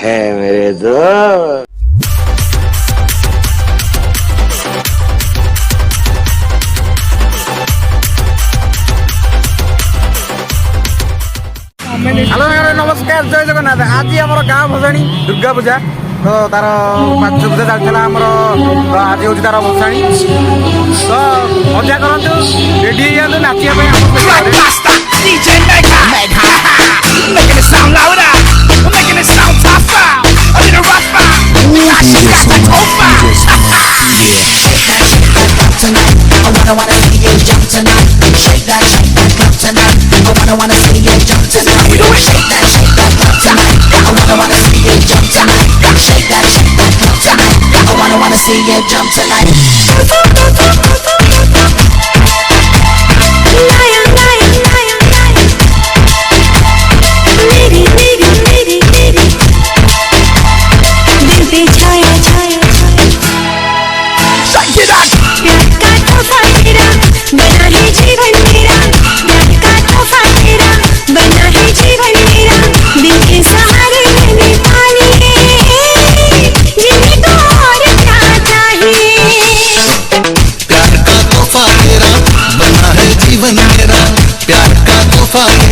है मेरे दोस्त। हेलो नमस्कार जय जगन्नाथ। आज आम गाँ भसाणी दुर्गा पूजा तो तार 5 पूजा चलता आमर आज हूँ तार भसाणी तो मजा करूँ रेडी हो नाचा See you jump tonight.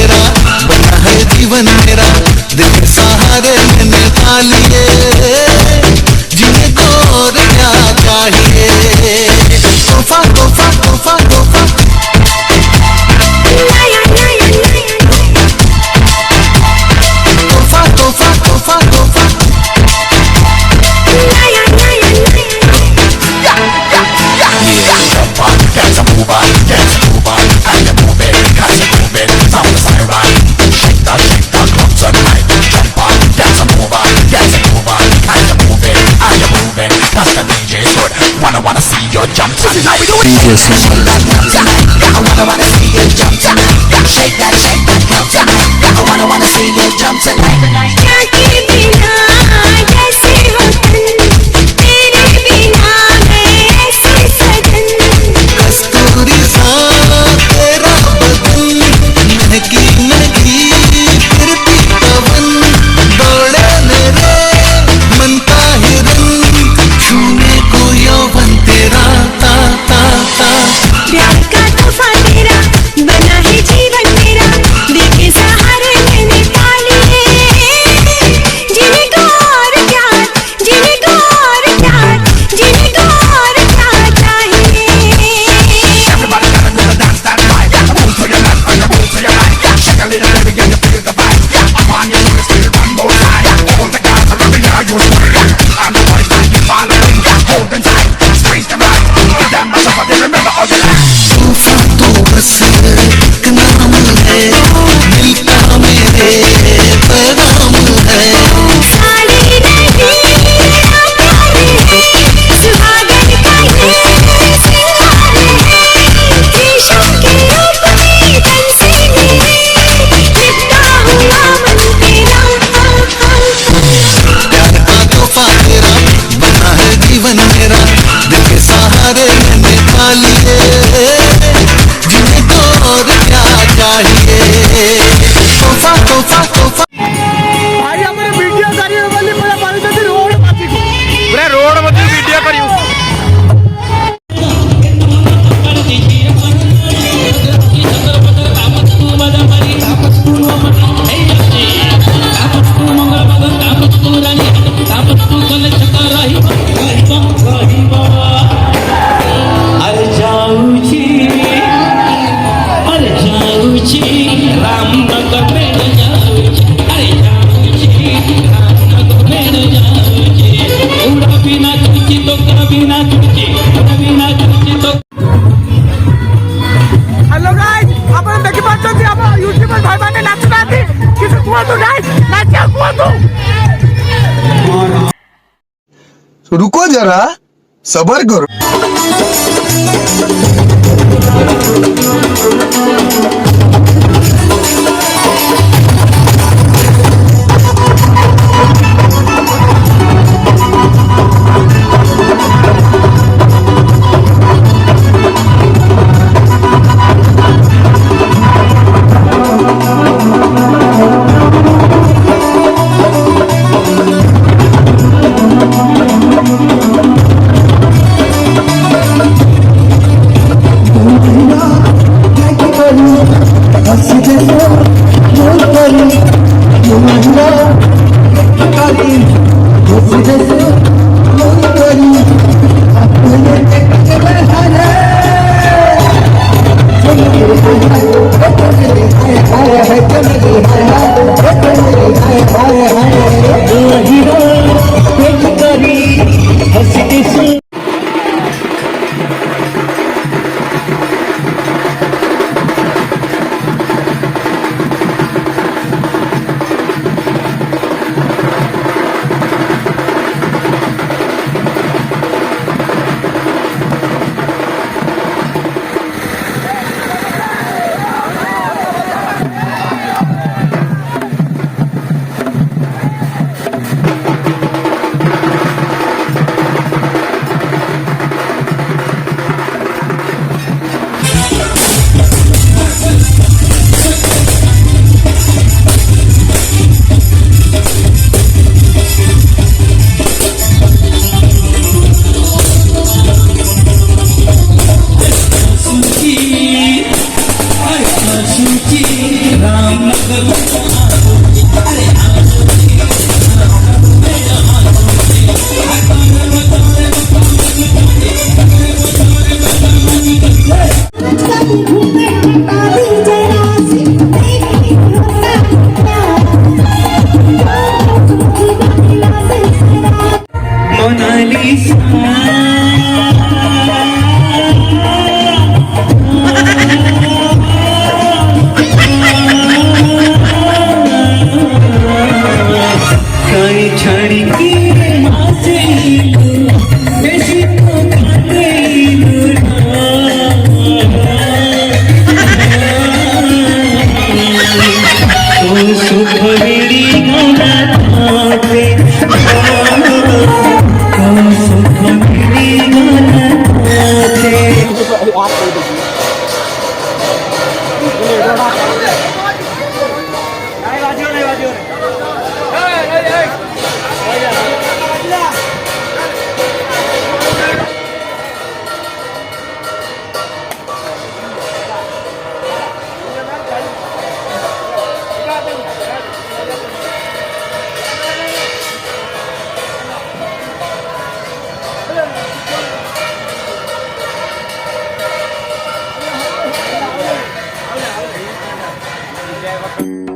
मेरा बना है जीवन मेरा दिल के सहारे मैंने पा लिए जिन्हें को और क्या चाहिए तोहफा तोहफा तोहफा तोहफा तोहफा तोहफा तोहफा तोहफा Dance a move on, dance a move on, and you move it, cause you move it, from the siren. Shake that club tonight. Jump on, dance a move on, dance a move on, and you move it, cause the DJ's good. Wanna see you jump tonight. Shake that club tonight. I wanna see you jump tonight. Shake that club tonight. I wanna see you jump tonight. रुको जरा सबर करो। Thank you.